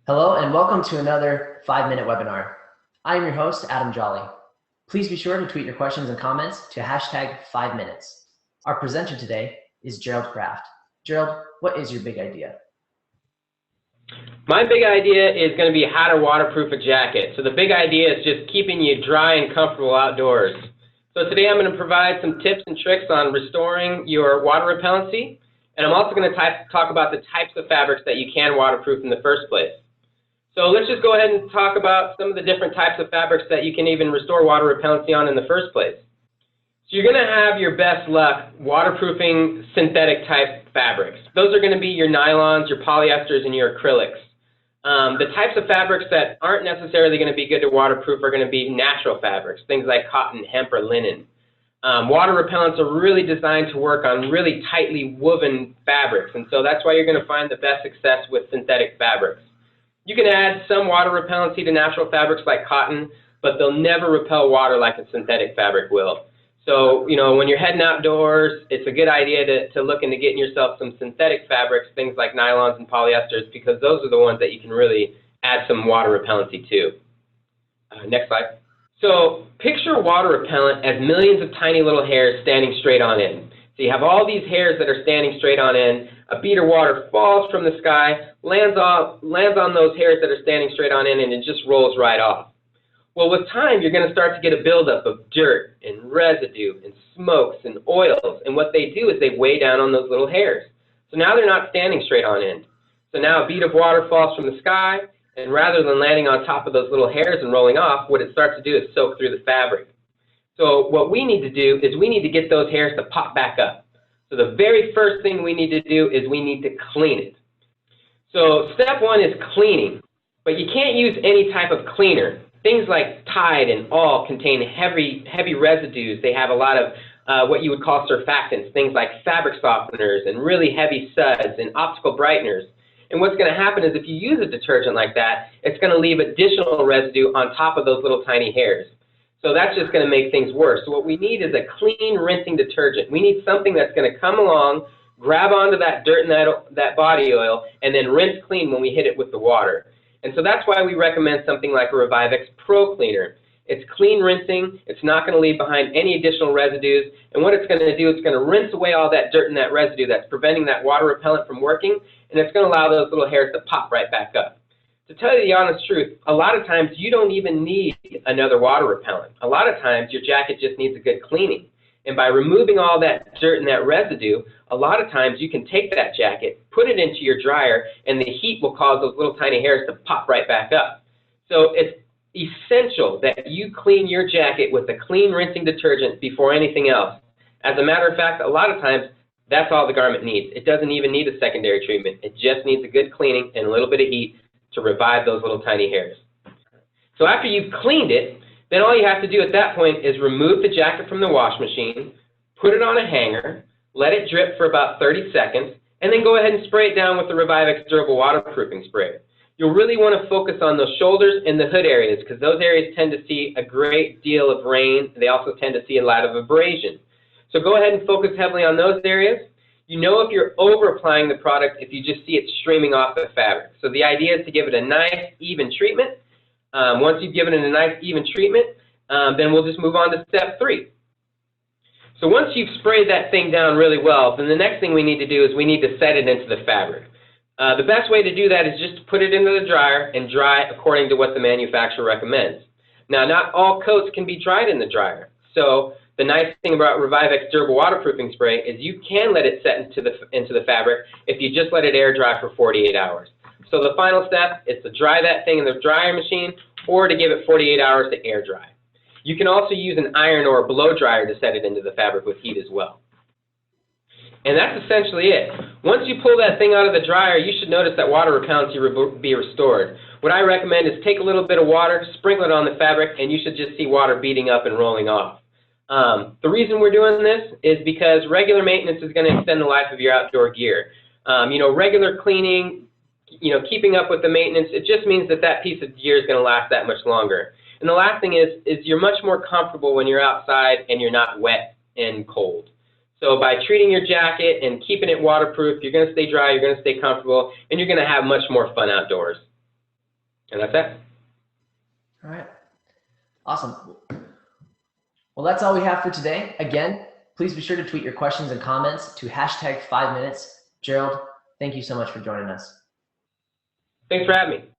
Hello and welcome to another 5-minute webinar. I am your host, Adam Jolly. Please be sure to tweet your questions and comments to hashtag 5minutes. Our presenter today is Gerald Kraft. Gerald, what is your big idea? My big idea is going to be how to waterproof a jacket. So the big idea is just keeping you dry and comfortable outdoors. So today I'm going to provide some tips and tricks on restoring your water repellency, and I'm also going to talk about the types of fabrics that you can waterproof in the first place. So let's just go ahead and talk about some of the different types of fabrics that you can even restore water repellency on in the first place. So you're going to have your best luck waterproofing synthetic type fabrics. Those are going to be your nylons, your polyesters, and your acrylics. The types of fabrics that aren't necessarily going to be good to waterproof are going to be natural fabrics, things like cotton, hemp, or linen. Water repellents are really designed to work on really tightly woven fabrics, and so that's why you're going to find the best success with synthetic fabrics. You can add some water repellency to natural fabrics like cotton, but they'll never repel water like a synthetic fabric will. So, when you're heading outdoors, it's a good idea to look into getting yourself some synthetic fabrics, things like nylons and polyesters, because those are the ones that you can really add some water repellency to. Next slide. So, picture water repellent as millions of tiny little hairs standing straight on end. So you have all these hairs that are standing straight on end. A bead of water falls from the sky, lands on those hairs that are standing straight on end, and it just rolls right off. Well, with time, you're going to start to get a buildup of dirt and residue and smokes and oils. And what they do is they weigh down on those little hairs. So now they're not standing straight on end. So now a bead of water falls from the sky, and rather than landing on top of those little hairs and rolling off, what it starts to do is soak through the fabric. So what we need to do is we need to get those hairs to pop back up. So the very first thing we need to do is we need to clean it. So step one is cleaning, but you can't use any type of cleaner. Things like Tide and All contain heavy residues. They have a lot of what you would call surfactants, things like fabric softeners and really heavy suds and optical brighteners. And what's going to happen is if you use a detergent like that, it's going to leave additional residue on top of those little tiny hairs. So that's just going to make things worse. So what we need is a clean rinsing detergent. We need something that's going to come along, grab onto that dirt and that body oil, and then rinse clean when we hit it with the water. And so that's why we recommend something like a Revivex Pro Cleaner. It's clean rinsing. It's not going to leave behind any additional residues. And what it's going to do, it's going to rinse away all that dirt and that residue that's preventing that water repellent from working, and it's going to allow those little hairs to pop right back up. To tell you the honest truth, a lot of times you don't even need another water repellent. A lot of times your jacket just needs a good cleaning. And by removing all that dirt and that residue, a lot of times you can take that jacket, put it into your dryer, and the heat will cause those little tiny hairs to pop right back up. So it's essential that you clean your jacket with a clean rinsing detergent before anything else. As a matter of fact, a lot of times that's all the garment needs. It doesn't even need a secondary treatment. It just needs a good cleaning and a little bit of heat to revive those little tiny hairs. So after you've cleaned it, then all you have to do at that point is remove the jacket from the wash machine, put it on a hanger, let it drip for about 30 seconds, and then go ahead and spray it down with the Revivex Durable Waterproofing Spray. You'll really want to focus on those shoulders and the hood areas because those areas tend to see a great deal of rain. They also tend to see a lot of abrasion. So go ahead and focus heavily on those areas. You know if you're over-applying the product if you just see it streaming off the fabric. So the idea is to give it a nice, even treatment. Once you've given it a nice, even treatment, then we'll just move on to step 3. So once you've sprayed that thing down really well, then the next thing we need to do is we need to set it into the fabric. The best way to do that is just to put it into the dryer and dry according to what the manufacturer recommends. Now, not all coats can be dried in the dryer. So the nice thing about Revivex Durable Waterproofing Spray is you can let it set into the fabric if you just let it air dry for 48 hours. So the final step is to dry that thing in the dryer machine or to give it 48 hours to air dry. You can also use an iron or a blow dryer to set it into the fabric with heat as well. And that's essentially it. Once you pull that thing out of the dryer, you should notice that water repellency will be restored. What I recommend is take a little bit of water, sprinkle it on the fabric, and you should just see water beating up and rolling off. The reason we're doing this is because regular maintenance is going to extend the life of your outdoor gear. Regular cleaning, keeping up with the maintenance, it just means that that piece of gear is going to last that much longer. And the last thing is you're much more comfortable when you're outside and you're not wet and cold. So by treating your jacket and keeping it waterproof, you're going to stay dry, you're going to stay comfortable, and you're going to have much more fun outdoors. And that's it. All right. Awesome. Well, that's all we have for today. Again, please be sure to tweet your questions and comments to #5minutes. Gerald, thank you so much for joining us. Thanks for having me.